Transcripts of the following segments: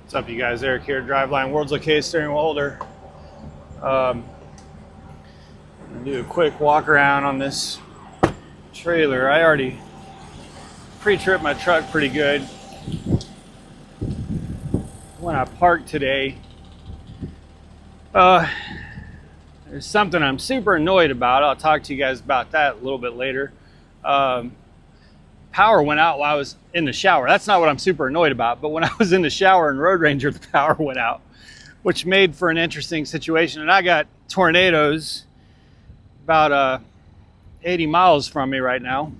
What's up, you guys? Eric here, Driveline World's OK steering wheel holder. I'm gonna do a quick walk around on this trailer. I already pre-tripped my truck pretty good. When I parked today, there's something I'm super annoyed about. I'll talk to you guys about that a little bit later. Power went out while I was in the shower. That's not what I'm super annoyed about, but when I was in the shower in Road Ranger, the power went out, which made for an interesting situation. And I got tornadoes about 80 miles from me right now.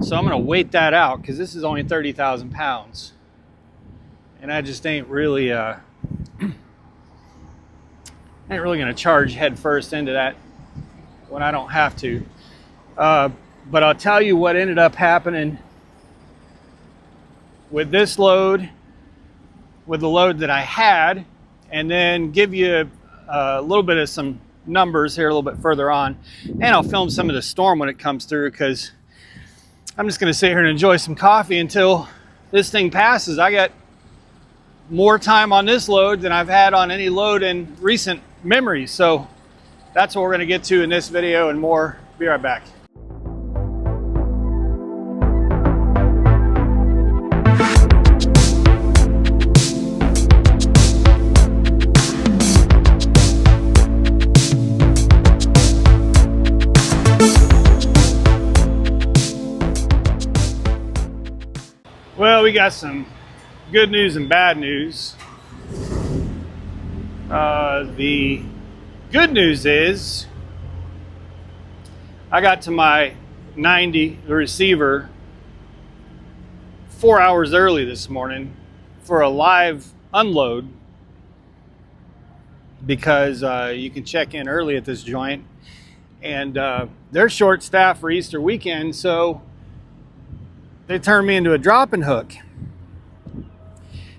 So I'm gonna wait that out because this is only 30,000 pounds. And I just ain't really gonna charge head first into that when I don't have to. But I'll tell you what ended up happening with this load, with the load that I had, and then give you a little bit of some numbers here a little bit further on. And I'll film some of the storm when it comes through, because I'm just gonna sit here and enjoy some coffee until this thing passes. I got more time on this load than I've had on any load in recent memory. So that's what we're gonna get to in this video and more. Be right back. Well, we got some good news and bad news. The good news is I got to my 90, the receiver, 4 hours early this morning for a live unload, because you can check in early at this joint, and they're short staffed for Easter weekend, so they turned me into a dropping hook.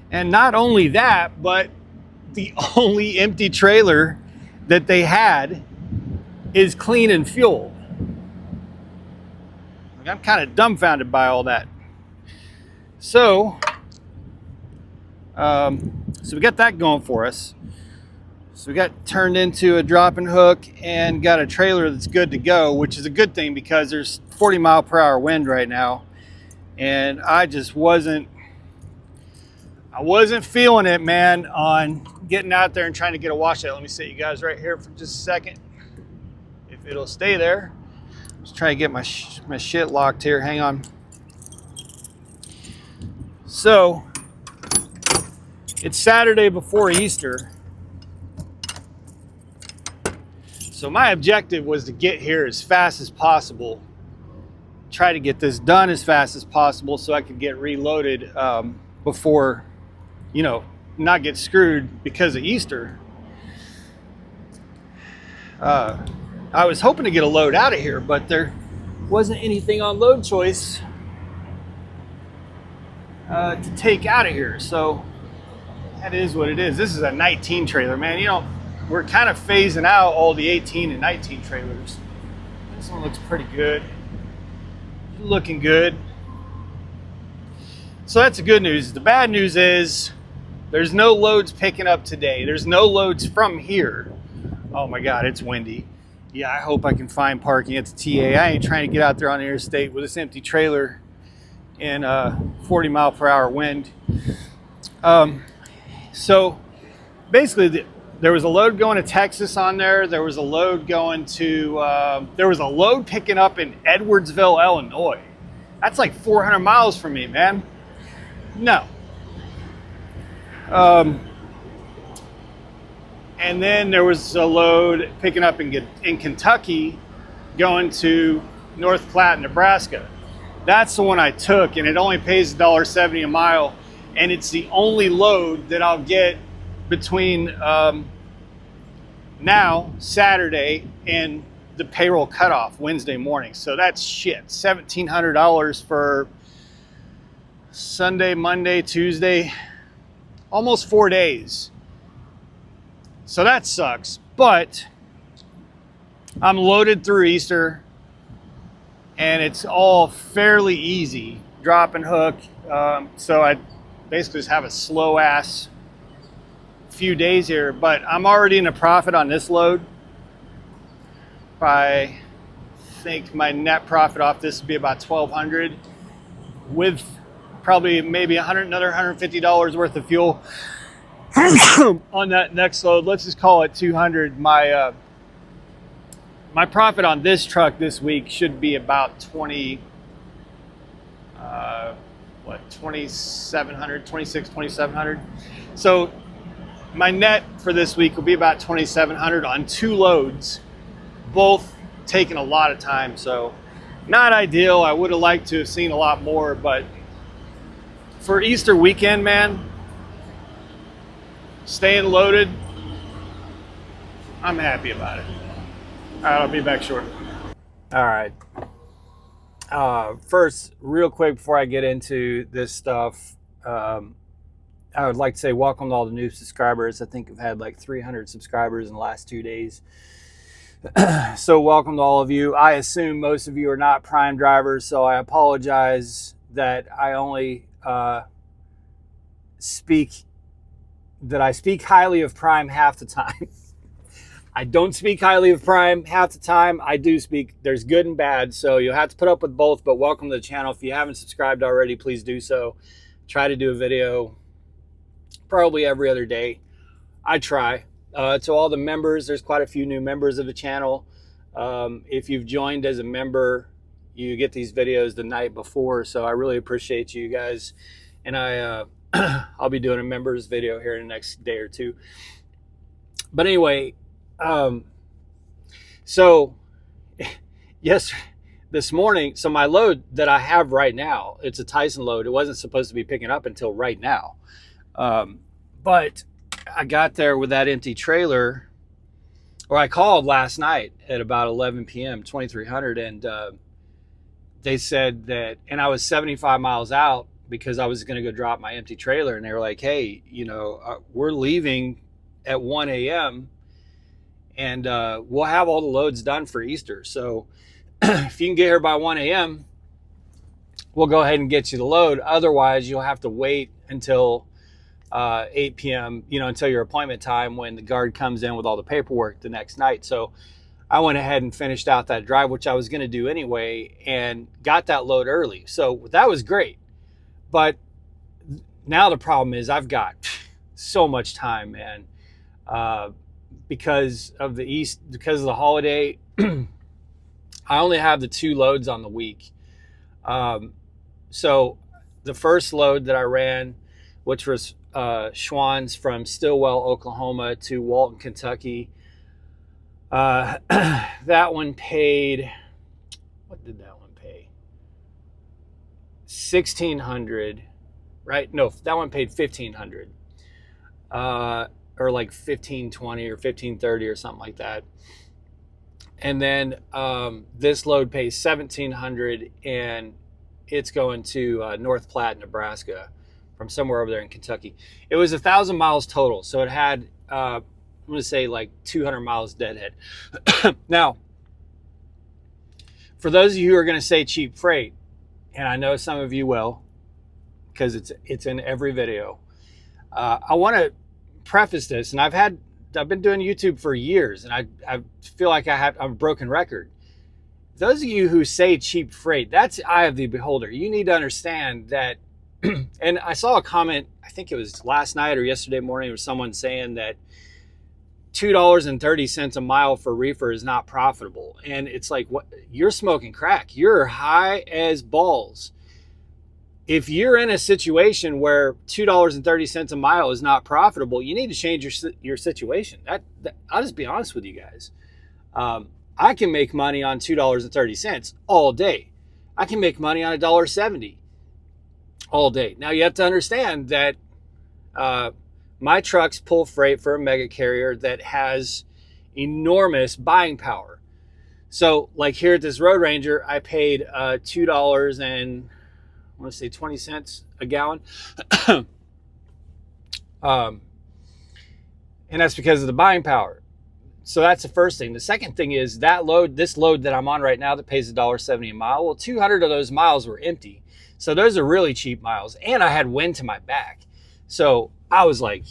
And not only that, but the only empty trailer that they had is clean and fueled. I'm kind of dumbfounded by all that. So we got that going for us. So we got turned into a dropping hook and got a trailer that's good to go, which is a good thing because there's 40 mile per hour wind right now. And I just wasn't feeling it, man, on getting out there and trying to get a washout. Let me sit you guys right here for just a second, if it'll stay there. Just trying to get my shit locked here. Hang on. So it's Saturday before Easter. So my objective was to get here as fast as possible. Try to get this done as fast as possible so I could get reloaded before, not get screwed because of Easter. I was hoping to get a load out of here, but there wasn't anything on load choice to take out of here. So that is what it is. This is a 19 trailer, man. We're kind of phasing out all the 18 and 19 trailers. This one looks pretty good. Looking good. So that's the good news. The bad news is there's no loads picking up today. There's no loads from here. Oh my God, it's windy. Yeah, I hope I can find parking at the TA. I ain't trying to get out there on the interstate with this empty trailer in 40 mile per hour wind. So basically there was a load going to Texas on there. There was a load going to, there was a load picking up in Edwardsville, Illinois. That's like 400 miles from me, man. No. And then there was a load picking up in Kentucky going to North Platte, Nebraska. That's the one I took, and it only pays $1.70 a mile. And it's the only load that I'll get between now, Saturday, and the payroll cutoff Wednesday morning. So that's shit. $1,700 for Sunday, Monday, Tuesday, almost 4 days. So that sucks. But I'm loaded through Easter, and it's all fairly easy. Drop and hook. So I basically just have a slow ass few days here, but I'm already in a profit on this load. I think my net profit off this would be about $1,200 with probably maybe another $150 worth of fuel on that next load. Let's just call it 200. My profit on this truck this week should be about 2,700. So my net for this week will be about 2,700 on 2 loads, both taking a lot of time. So not ideal. I would have liked to have seen a lot more, but for Easter weekend, man, staying loaded, I'm happy about it. All right, I'll be back shortly. All right. First, real quick before I get into this stuff, I would like to say welcome to all the new subscribers. I think I've had like 300 subscribers in the last 2 days. So welcome to all of you. I assume most of you are not Prime drivers, so I apologize that I only speak highly of Prime half the time. I don't speak highly of Prime half the time. I do speak. There's good and bad, so you'll have to put up with both, but welcome to the channel. If you haven't subscribed already, please do so. Try to do a video probably every other day. I try. To all the members, there's quite a few new members of the channel. If you've joined as a member, you get these videos the night before, so I really appreciate you guys. And I'll be doing a members video here in the next day or two. But anyway, so yes, this morning, so my load that I have right now, it's a Tyson load. It wasn't supposed to be picking up until right now. But I got there with that empty trailer, or I called last night at about 11 p.m., 2300, and they said that, and I was 75 miles out because I was going to go drop my empty trailer, and they were like, hey, you know, we're leaving at 1 a.m., and we'll have all the loads done for Easter. So if you can get here by 1 a.m., we'll go ahead and get you the load. Otherwise, you'll have to wait until 8 p.m., you know, until your appointment time when the guard comes in with all the paperwork the next night. So I went ahead and finished out that drive, which I was going to do anyway, and got that load early. So that was great. But now the problem is I've got so much time, man. Because of the holiday, I only have the 2 loads on the week. So the first load that I ran, which was Schwann's from Stillwell, Oklahoma to Walton, Kentucky, that one paid, what did that one pay? $1,600, right? No, that one paid $1,500. Or like 1520 or 1530 or something like that. And then this load pays $1,700, and it's going to North Platte, Nebraska, from somewhere over there in Kentucky. It was 1,000 miles total, so it had I'm going to say like 200 miles deadhead. Now, for those of you who are going to say cheap freight, and I know some of you will, because it's in every video, I want to preface this, and I've been doing YouTube for years, and I feel like I'm a broken record. Those of you who say cheap freight, that's the eye of the beholder. You need to understand that. And I saw a comment, I think it was last night or yesterday morning, with someone saying that $2.30 a mile for reefer is not profitable. And it's like, what? You're smoking crack. You're high as balls. If you're in a situation where $2.30 a mile is not profitable, you need to change your situation. I'll just be honest with you guys. I can make money on $2.30 all day. I can make money on $1.70 all day. Now you have to understand that my trucks pull freight for a mega carrier that has enormous buying power. So like here at this Road Ranger, I paid $2 and I want to say 20 cents a gallon. And that's because of the buying power. So that's the first thing. The second thing is that this load that I'm on right now that pays $1.70 a mile, well, 200 of those miles were empty. So those are really cheap miles. And I had wind to my back. So I was like,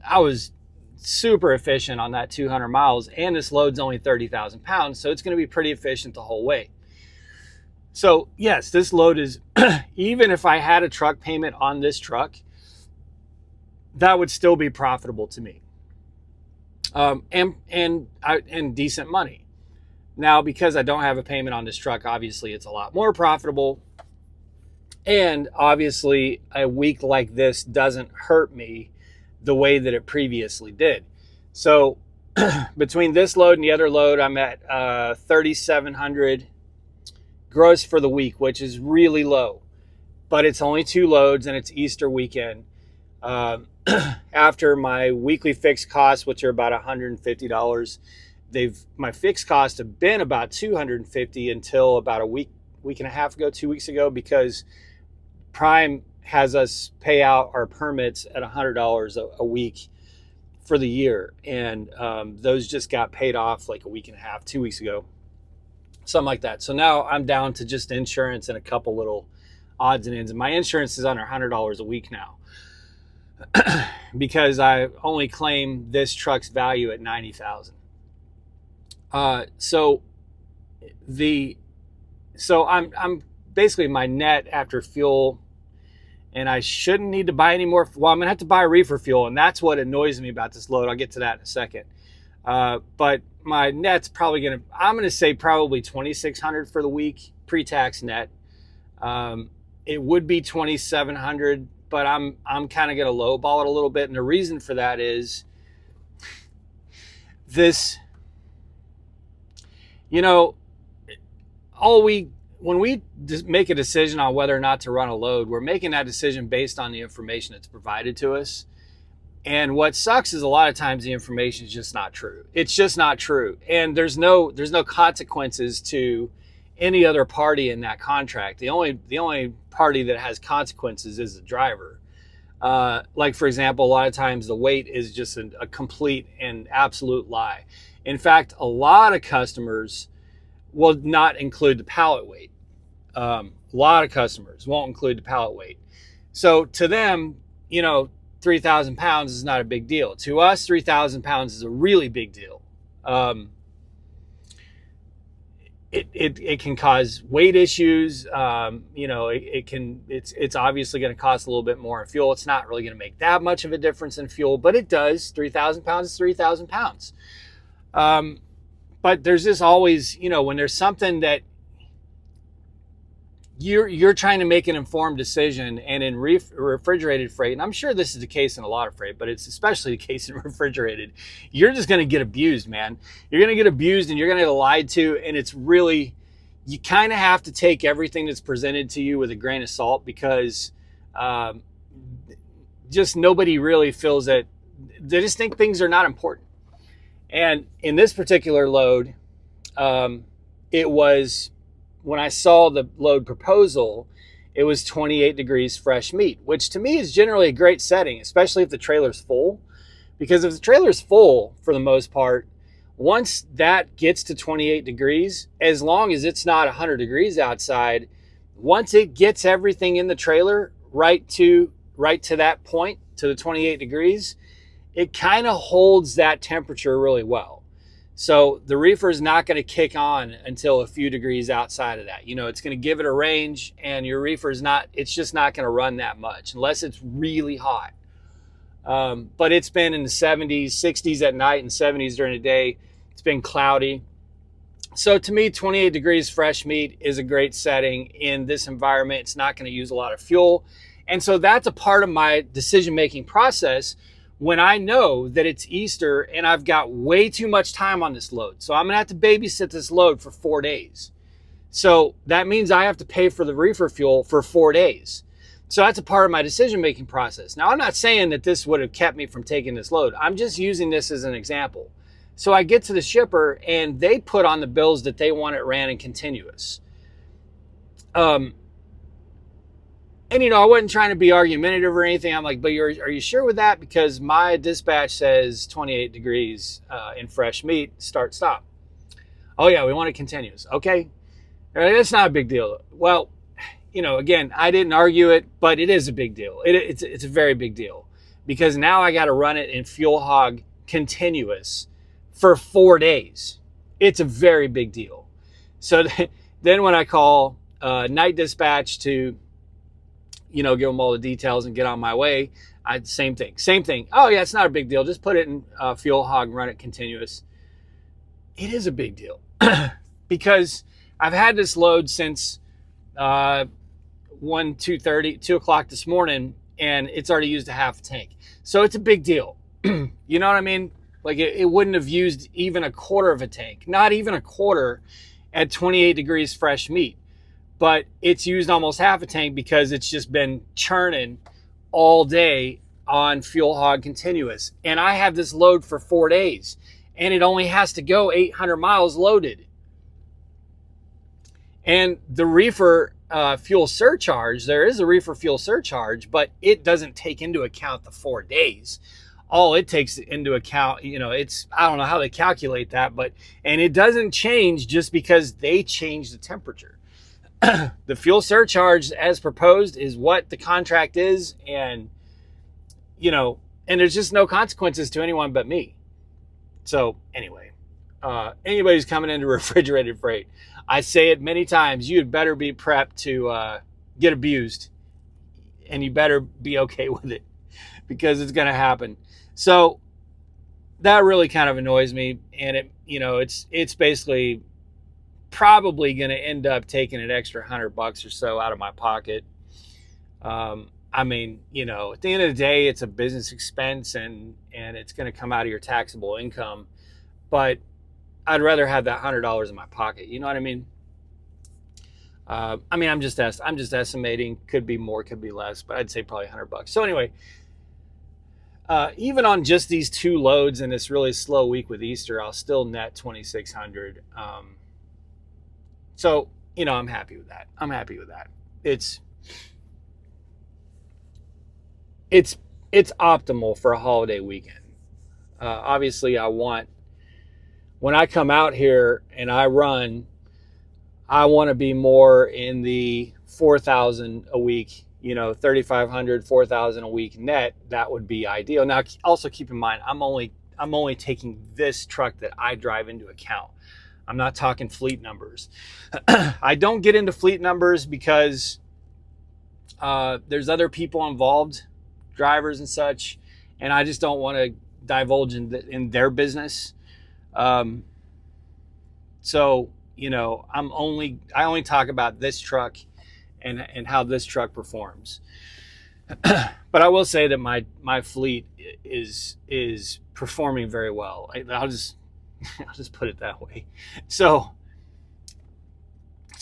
I was super efficient on that 200 miles. And this load's only 30,000 pounds. So it's going to be pretty efficient the whole way. So yes, this load is, even if I had a truck payment on this truck, that would still be profitable to me. And decent money. Now, because I don't have a payment on this truck, obviously it's a lot more profitable. And obviously a week like this doesn't hurt me the way that it previously did. So between this load and the other load, I'm at 3,700 gross for the week, which is really low, but it's only 2 loads and it's Easter weekend. After my weekly fixed costs, which are about $150, my fixed costs have been about $250 until about a week and a half ago, 2 weeks ago, because Prime has us pay out our permits at $100 a week for the year. And those just got paid off like a week and a half, 2 weeks ago, something like that. So now I'm down to just insurance and a couple little odds and ends. And my insurance is under $100 a week now because I only claim this truck's value at $90,000. So I'm basically my net after fuel, and I shouldn't need to buy any more. Well, I'm gonna have to buy reefer fuel, and that's what annoys me about this load. I'll get to that in a second. But my net's probably I'm gonna say probably $2,600 for the week pre-tax net. It would be $2,700, but I'm kind of gonna lowball it a little bit, and the reason for that is this. When we make a decision on whether or not to run a load, we're making that decision based on the information that's provided to us. And what sucks is a lot of times the information is just not true. It's just not true. And there's no consequences to any other party in that contract. The only party that has consequences is the driver. Like, for example, a lot of times the weight is just a complete and absolute lie. In fact, a lot of customers will not include the pallet weight. A lot of customers won't include the pallet weight. So to them, 3,000 pounds is not a big deal. To us, 3,000 pounds is a really big deal. It can cause weight issues. It's obviously going to cost a little bit more in fuel. It's not really going to make that much of a difference in fuel, but it does. 3,000 pounds is 3,000 pounds. But there's just always, when there's something that you're trying to make an informed decision, and in refrigerated freight, and I'm sure this is the case in a lot of freight, but it's especially the case in refrigerated, you're just going to get abused, man. You're going to get abused and you're going to get lied to. And it's really, you kind of have to take everything that's presented to you with a grain of salt, because just nobody really feels that. They just think things are not important. And in this particular load, it was, when I saw the load proposal, it was 28 degrees fresh meat, which to me is generally a great setting, especially if the trailer's full. Because if the trailer's full, for the most part, once that gets to 28 degrees, as long as it's not 100 degrees outside, once it gets everything in the trailer right to that point, to the 28 degrees, it kind of holds that temperature really well. So the reefer is not going to kick on until a few degrees outside of that. It's going to give it a range, and your reefer it's just not going to run that much unless it's really hot. But it's been in the 70s, 60s at night, and 70s during the day. It's been cloudy. So to me, 28 degrees fresh meat is a great setting in this environment. It's not going to use a lot of fuel. And so that's a part of my decision-making process when I know that it's Easter and I've got way too much time on this load. So I'm going to have to babysit this load for 4 days. So that means I have to pay for the reefer fuel for 4 days. So that's a part of my decision-making process. Now, I'm not saying that this would have kept me from taking this load. I'm just using this as an example. So I get to the shipper and they put on the bills that they want it ran in continuous. And, I wasn't trying to be argumentative or anything. I'm like, but are you sure with that? Because my dispatch says 28 degrees in fresh meat, start, stop. Oh, yeah, we want it continuous. Okay. That's not a big deal. Well, again, I didn't argue it, but it is a big deal. It's a very big deal, because now I got to run it in fuel hog continuous for 4 days. It's a very big deal. So then when I call night dispatch to, give them all the details and get on my way, same thing. Oh yeah, it's not a big deal. Just put it in fuel hog and run it continuous. It is a big deal because I've had this load since 2 o'clock this morning, and it's already used a half tank. So it's a big deal. You know what I mean? Like it wouldn't have used even a quarter of a tank, not even a quarter at 28 degrees fresh meat, but it's used almost half a tank because it's just been churning all day on fuel hog continuous. And I have this load for 4 days, and it only has to go 800 miles loaded. And the Reefer fuel surcharge, there is a Reefer fuel surcharge, but it doesn't take into account the 4 days. All it takes into account, I don't know how they calculate that, and it doesn't change just because they change the temperature. The fuel surcharge as proposed is what the contract is, and there's just no consequences to anyone but me. So anyway, anybody's coming into refrigerated freight, I say it many times, you'd better be prepped to get abused, and you better be okay with it, because it's going to happen. So that really kind of annoys me, and it's basically probably going to end up taking an extra $100 or so out of my pocket. At the end of the day, it's a business expense, and it's going to come out of your taxable income, but I'd rather have that $100 in my pocket. You know what I mean? I'm just estimating. Could be more, could be less, but I'd say probably $100. So anyway, even on just these 2 loads in this really slow week with Easter, I'll still net 2,600. So I'm happy with that. It's optimal for a holiday weekend. Obviously, when I come out here and I run, I want to be more in the 4,000 a week, 3,500, 4,000 a week net. That would be ideal. Now, also keep in mind, I'm only taking this truck that I drive into account. I'm not talking fleet numbers. I don't get into fleet numbers because there's other people involved, drivers and such, and I just don't want to divulge in their business. So I only talk about this truck and how this truck performs. But I will say that my fleet is performing very well. I'll just put it that way. So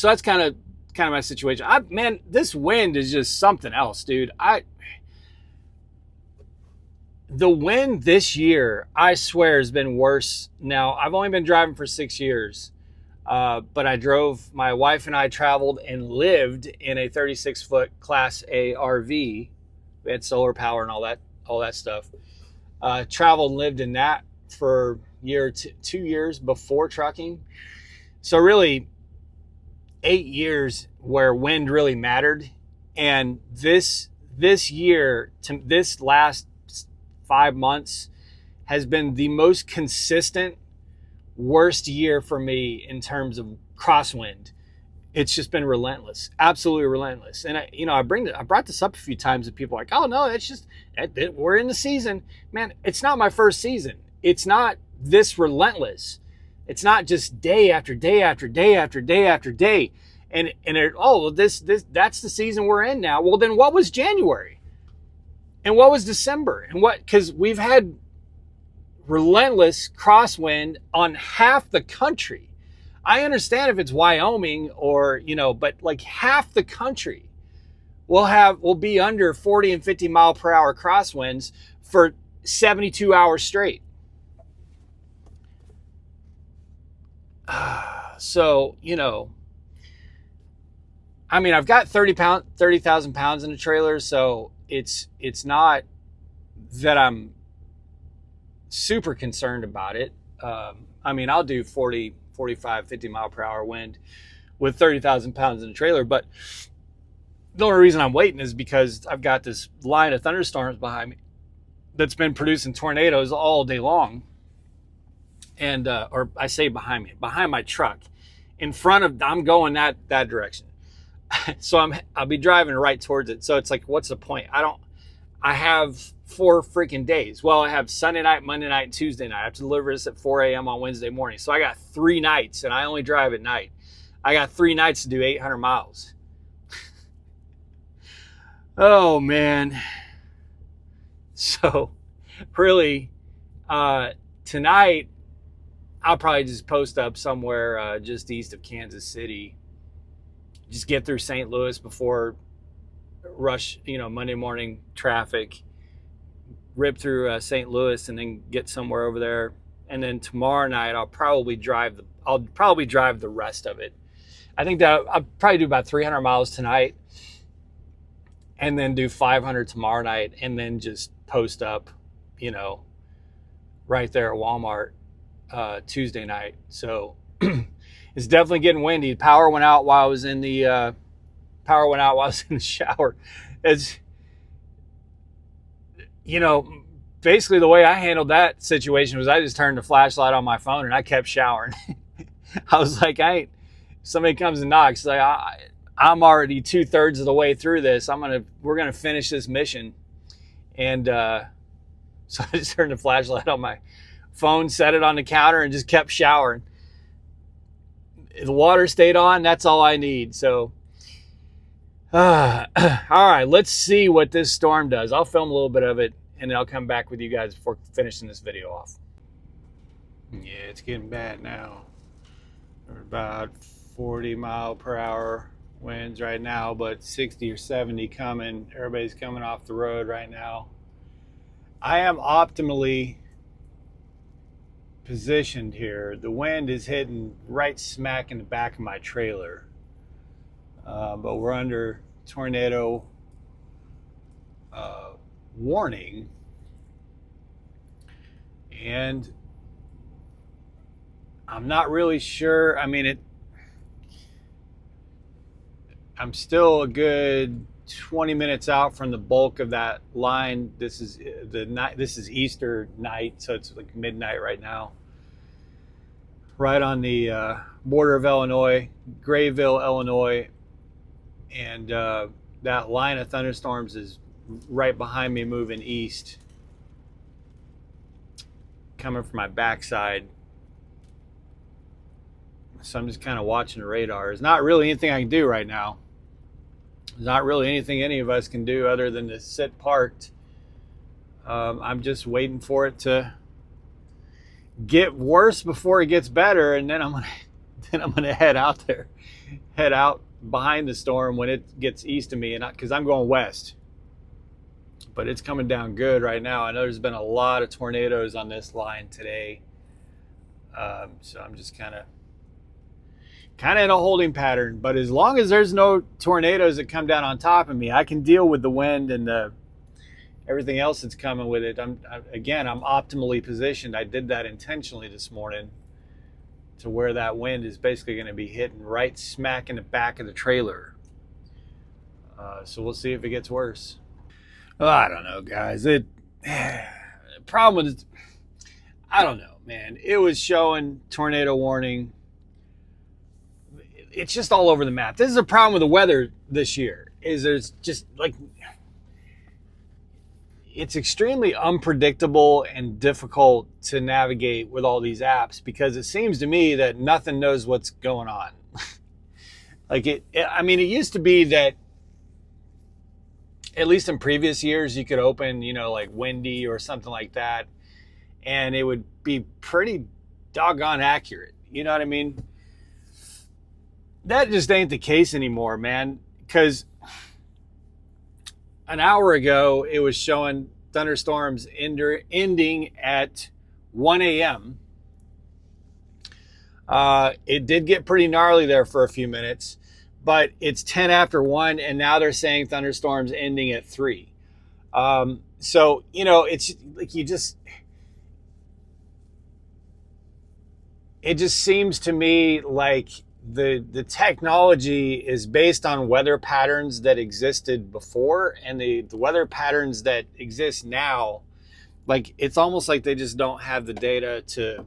that's kind of my situation. Man, this wind is just something else, dude. The wind this year, I swear, has been worse. Now, I've only been driving for 6 years, but my wife and I traveled and lived in a 36-foot Class A RV. We had solar power and all that stuff. Traveled and lived in that for 2 years before trucking. So really 8 years where wind really mattered. And this year, this last 5 months has been the most consistent worst year for me in terms of crosswind. It's just been relentless, absolutely relentless. And I brought this up a few times, and people are like, oh no, it's just we're in the season. Man, it's not my first season. It's not this relentless. It's not just day after day after day after day after day. And that's the season we're in now. Well, then what was January? And what was December? And because we've had relentless crosswind on half the country. I understand if it's Wyoming or, but like half the country will be under 40 and 50 mile per hour crosswinds for 72 hours straight. So, I've got 30,000 pounds in the trailer. So it's not that I'm super concerned about it. I'll do 40, 45, 50 mile per hour wind with 30,000 pounds in the trailer, but The only reason I'm waiting is because I've got this line of thunderstorms behind me that's been producing tornadoes all day long. And or I say behind me, behind my truck, in front of, I'm going that direction. So I'll be driving right towards it. So it's like, what's the point? I have 4 freaking days. Well, I have Sunday night, Monday night, and Tuesday night. I have to deliver this at 4 a.m. on Wednesday morning. So I got 3 nights, and I only drive at night. I got 3 nights to do 800 miles. Oh, man. So really, tonight, I'll probably just post up somewhere just east of Kansas City. Just get through St. Louis before rush, Monday morning traffic. Rip through St. Louis and then get somewhere over there. And then tomorrow night, I'll probably drive the rest of it. I think that I'll probably do about 300 miles tonight, and then do 500 tomorrow night, and then just post up, right there at Walmart Tuesday night. So it's definitely getting windy. Power went out while I was in the shower. It's, basically the way I handled that situation was I just turned the flashlight on my phone and I kept showering. I was like, somebody comes and knocks, like I'm already 2/3 of the way through this. We're gonna finish this mission. And so I just turned the flashlight on my phone, set it on the counter, and just kept showering. The water stayed on. That's all I need. So, all right, let's see what this storm does. I'll film a little bit of it, and then I'll come back with you guys before finishing this video off. Yeah, it's getting bad now. We're about 40-mile-per-hour winds right now, but 60 or 70 coming. Everybody's coming off the road right now. I am optimally positioned here. The wind is hitting right smack in the back of my trailer, but we're under tornado warning, and I'm not really sure. I mean, I'm still a good 20 minutes out from the bulk of that line. This is the night. This is Easter night, so it's like midnight right now. Right on the border of Illinois, Grayville, Illinois, and that line of thunderstorms is right behind me, moving east, coming from my backside. So I'm just kind of watching the radar. There's not really anything I can do right now. There's not really anything any of us can do other than to sit parked. I'm just waiting for it to get worse before it gets better, and then I'm gonna head out behind the storm when it gets east of me, and because I'm going west. But it's coming down good right now. I know there's been a lot of tornadoes on this line today, so I'm just kind of in a holding pattern. But as long as there's no tornadoes that come down on top of me, I can deal with the wind and everything else that's coming with it. I'm optimally positioned. I did that intentionally this morning to where that wind is basically going to be hitting right smack in the back of the trailer. So we'll see if it gets worse. Well, I don't know, guys. The problem with it, I don't know, man. It was showing tornado warning. It's just all over the map. This is a problem with the weather this year. There's just like, it's extremely unpredictable and difficult to navigate with all these apps, because it seems to me that nothing knows what's going on. It used to be that, at least in previous years, you could open, like Windy or something like that, and it would be pretty doggone accurate. You know what I mean? That just ain't the case anymore, man, because an hour ago, it was showing thunderstorms ending at 1 a.m. It did get pretty gnarly there for a few minutes, but it's 10 after 1, and now they're saying thunderstorms ending at 3. So, it's like it just seems to me like the technology is based on weather patterns that existed before, and the weather patterns that exist now, like it's almost like they just don't have the data to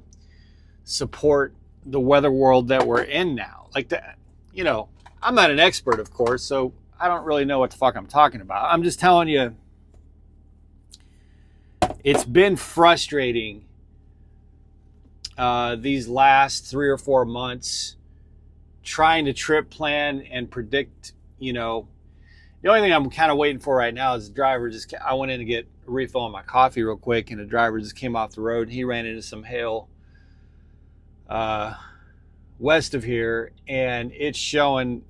support the weather world that we're in now. Like that, you know, I'm not an expert, of course, so I don't really know what the fuck I'm talking about. I'm just telling you, it's been frustrating these last 3 or 4 months trying to trip plan and predict, you know. The only thing I'm kind of waiting for right now is the driver just, I went in to get a refill on my coffee real quick, and the driver just came off the road and he ran into some hail west of here, and it's showing.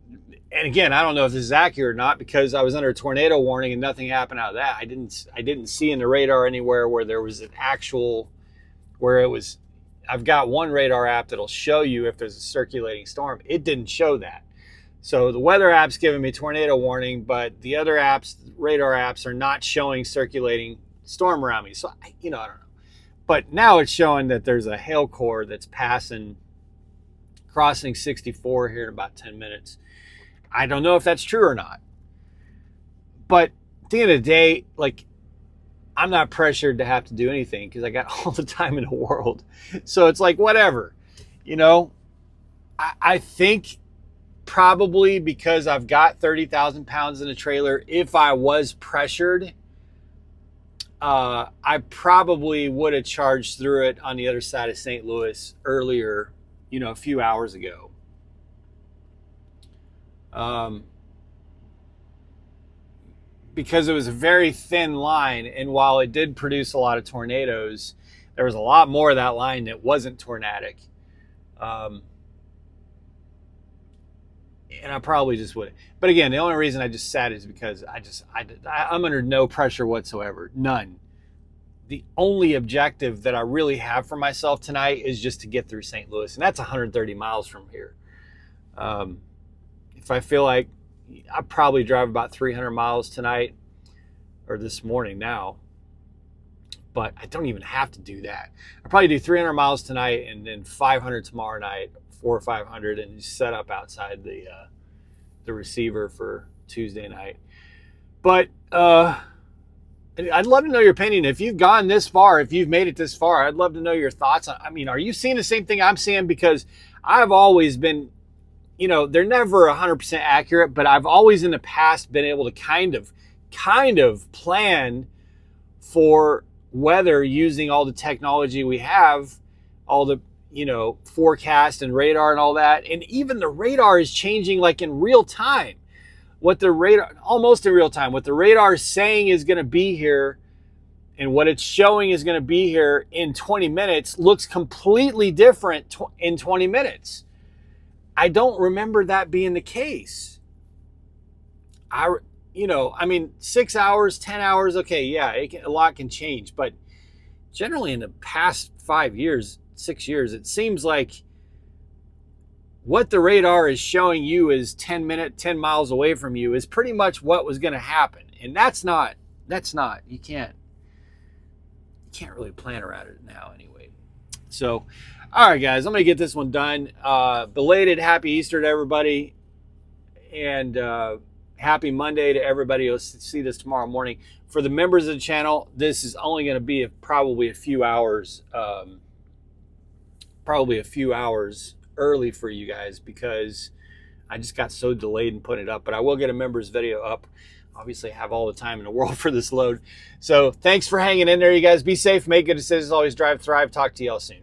And again, I don't know if this is accurate or not, because I was under a tornado warning and nothing happened out of that. I didn't see in the radar anywhere where there was an actual, where it was. I've got one radar app that'll show you if there's a circulating storm. It didn't show that. So the weather app's giving me tornado warning, but the other apps, radar apps, are not showing circulating storm around me. So, I don't know. But now it's showing that there's a hail core that's crossing 64 here in about 10 minutes. I don't know if that's true or not. But at the end of the day, like, I'm not pressured to have to do anything because I got all the time in the world. So it's like, whatever, I think probably because I've got 30,000 pounds in a trailer, if I was pressured, I probably would have charged through it on the other side of St. Louis earlier, a few hours ago. Because it was a very thin line, and while it did produce a lot of tornadoes, there was a lot more of that line that wasn't tornadic. And I probably just would. But again, the only reason I just sat is because I'm under no pressure whatsoever. None. The only objective that I really have for myself tonight is just to get through St. Louis, and that's 130 miles from here. If I feel like, I probably drive about 300 miles tonight, or this morning now, but I don't even have to do that. I probably do 300 miles tonight and then 500 tomorrow night, 400 or 500, and just set up outside the receiver for Tuesday night. But I'd love to know your opinion. If you've gone this far, if you've made it this far, I'd love to know your thoughts. Are you seeing the same thing I'm seeing? Because I've always been, they're never 100% accurate, but I've always in the past been able to kind of plan for weather using all the technology we have, all the, forecast and radar and all that. And even the radar is changing like in real time. Almost in real time, what the radar is saying is going to be here and what it's showing is going to be here in 20 minutes looks completely different in 20 minutes. I don't remember that being the case. 6 hours, 10 hours, okay, yeah, a lot can change. But generally in the past 5 years, 6 years, it seems like what the radar is showing you is 10 miles away from you is pretty much what was going to happen. And that's not, you can't really plan around it now anyway. So, all right, guys, I'm going to get this one done. Belated happy Easter to everybody. And happy Monday to everybody. You'll see this tomorrow morning. For the members of the channel, this is only going to be probably a few hours early for you guys because I just got so delayed in putting it up. But I will get a members video up. Obviously, I have all the time in the world for this load. So thanks for hanging in there, you guys. Be safe. Make good decisions. Always drive, thrive. Talk to y'all soon.